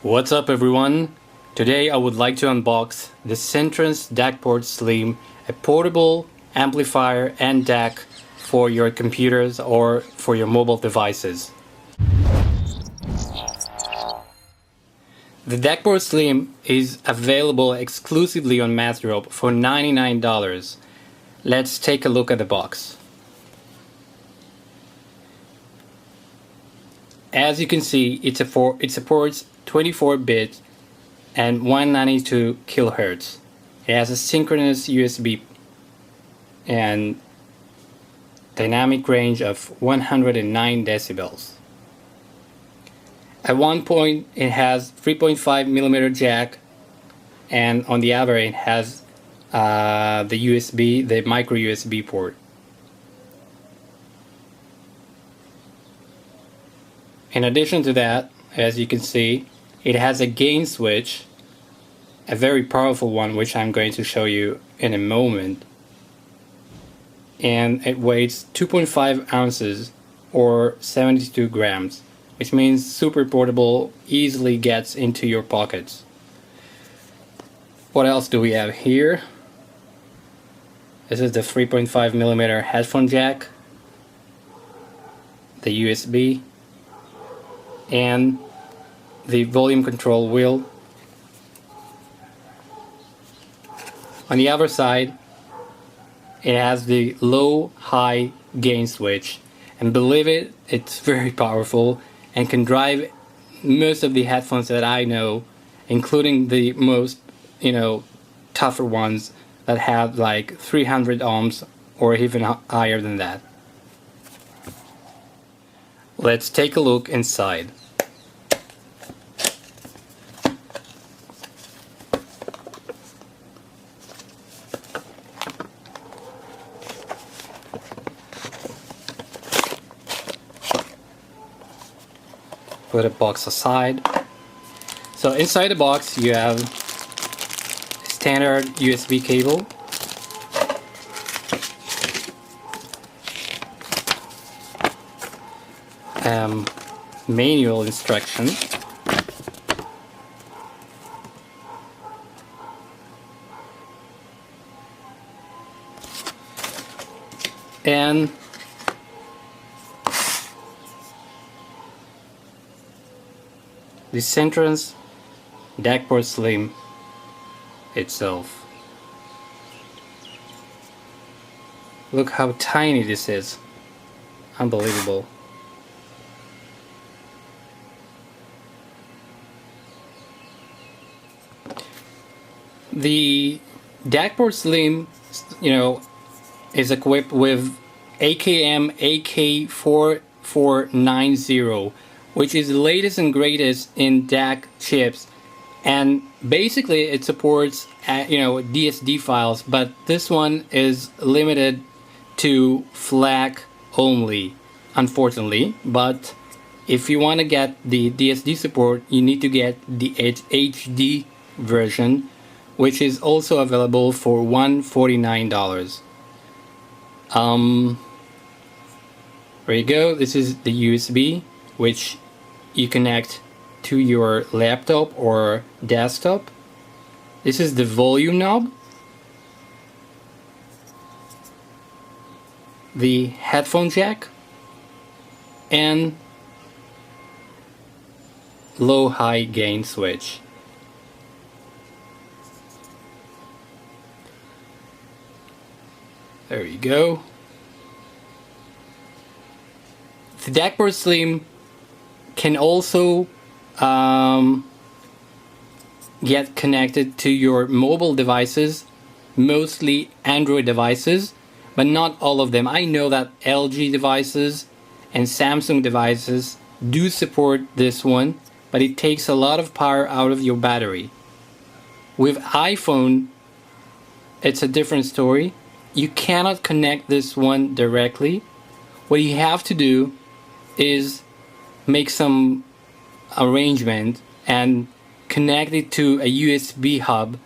What's up everyone? Today I would like to unbox the CEntrance DACport Slim, a portable amplifier and DAC for your computers or for your mobile devices. The DACport Slim is available exclusively on Massdrop for $99. Let's take a look at the box. As you can see, it supports 24-bit and 192 kHz. It has a synchronous USB and dynamic range of 109 decibels. At one point it has 3.5mm jack, and on the other it has the micro USB port. In addition to that, as you can see, it has a gain switch, a very powerful one, which I'm going to show you in a moment. And it weighs 2.5 ounces or 72 grams, which means super portable, easily gets into your pockets. What else do we have here? This is the 3.5mm headphone jack, the USB, and the volume control wheel. On the other side, it has the low-high gain switch, and believe it, it's very powerful and can drive most of the headphones that I know, including the most, tougher ones that have like 300 ohms or even higher than that. Let's take a look inside. Put a box aside. So inside the box you have a standard USB cable, manual instructions, and the CEntrance DACport Slim itself. Look how tiny this is. Unbelievable. The DACport Slim, is equipped with AKM AK4490, which is the latest and greatest in DAC chips, and basically it supports DSD files, but this one is limited to FLAC only, unfortunately. But if you want to get the DSD support, you need to get the HD version, which is also available for $149. There you go. This is the USB, which you connect to your laptop or desktop. This is the volume knob, the headphone jack, and low-high gain switch. There you go. The DACport Slim can also get connected to your mobile devices, mostly Android devices, but not all of them. I know that LG devices and Samsung devices do support this one, but it takes a lot of power out of your battery. With iPhone, it's a different story. You cannot connect this one directly. What you have to do is make some arrangement and connect it to a USB hub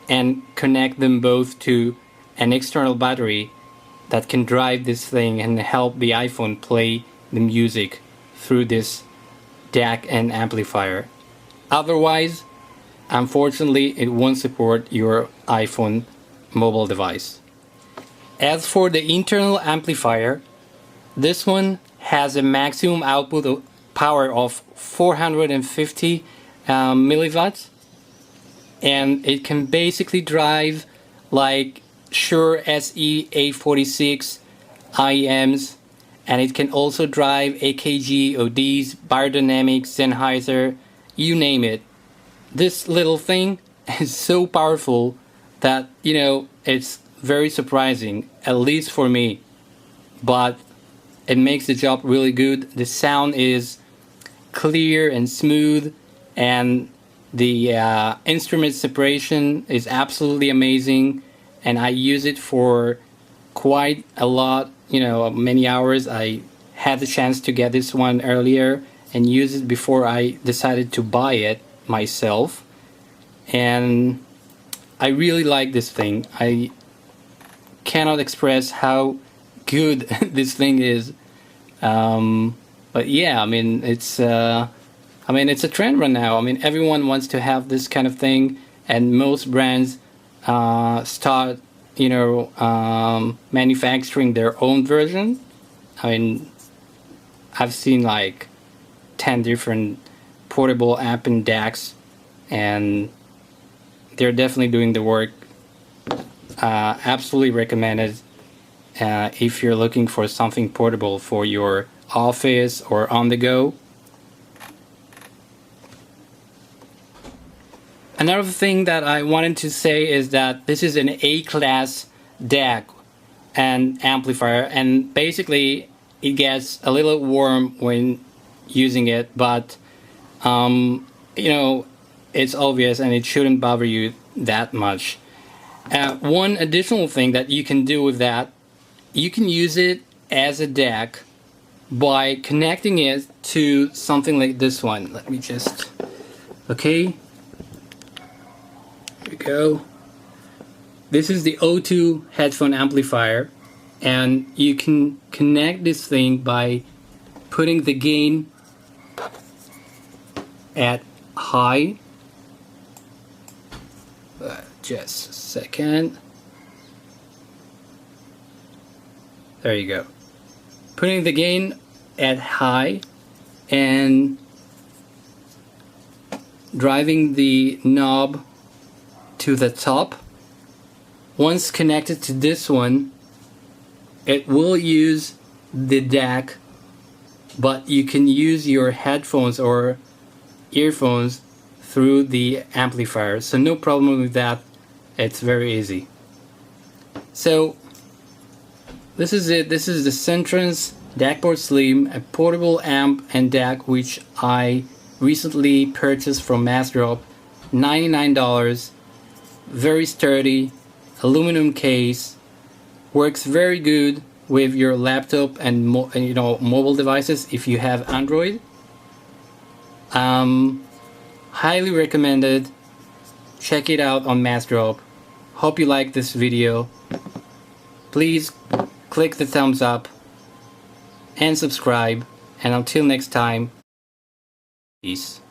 and connect them both to an external battery that can drive this thing and help the iPhone play the music through this DAC and amplifier. Otherwise, unfortunately, it won't support your iPhone mobile device. As for the internal amplifier, this one has a maximum output power of 450 milliwatts, and it can basically drive like Shure SE-846 IEMs, and it can also drive AKG, ODs, Biodynamics, Sennheiser, you name it. This little thing is so powerful that, you know, it's very surprising, at least for me, but it makes the job really good. The sound is clear and smooth, and the instrument separation is absolutely amazing, and I use it for quite a lot, you know, many hours. I had the chance to get this one earlier and use it before I decided to buy it myself, and I really like this thing. I cannot express how good this thing is, but yeah, I mean, it's a trend right now. I mean, everyone wants to have this kind of thing, and most brands start, you know, manufacturing their own version. I mean, I've seen like 10 different portable amp and DACs, and they're definitely doing the work. Absolutely recommended if you're looking for something portable for your office or on the go. Another thing that I wanted to say is that this is an A-class DAC and amplifier, and basically it gets a little warm when using it, but you know, it's obvious and it shouldn't bother you that much. One additional thing that you can do with that, you can use it as a DAC by connecting it to something like this one. Let me just, okay, here we go. This is the O2 headphone amplifier, and you can connect this thing by putting the gain at high. Just a second. There you go. Putting the gain at high and driving the knob to the top. Once connected to this one, it will use the DAC, but you can use your headphones or earphones through the amplifier, so no problem with that. It's very easy. So this is it. This is the CEntrance DACport Slim, a portable amp and DAC which I recently purchased from Massdrop. $99. Very sturdy, aluminum case, works very good with your laptop and mobile devices if you have Android. Highly recommended. Check it out on Massdrop. Hope you like this video. Please click the thumbs up and subscribe, and until next time, peace.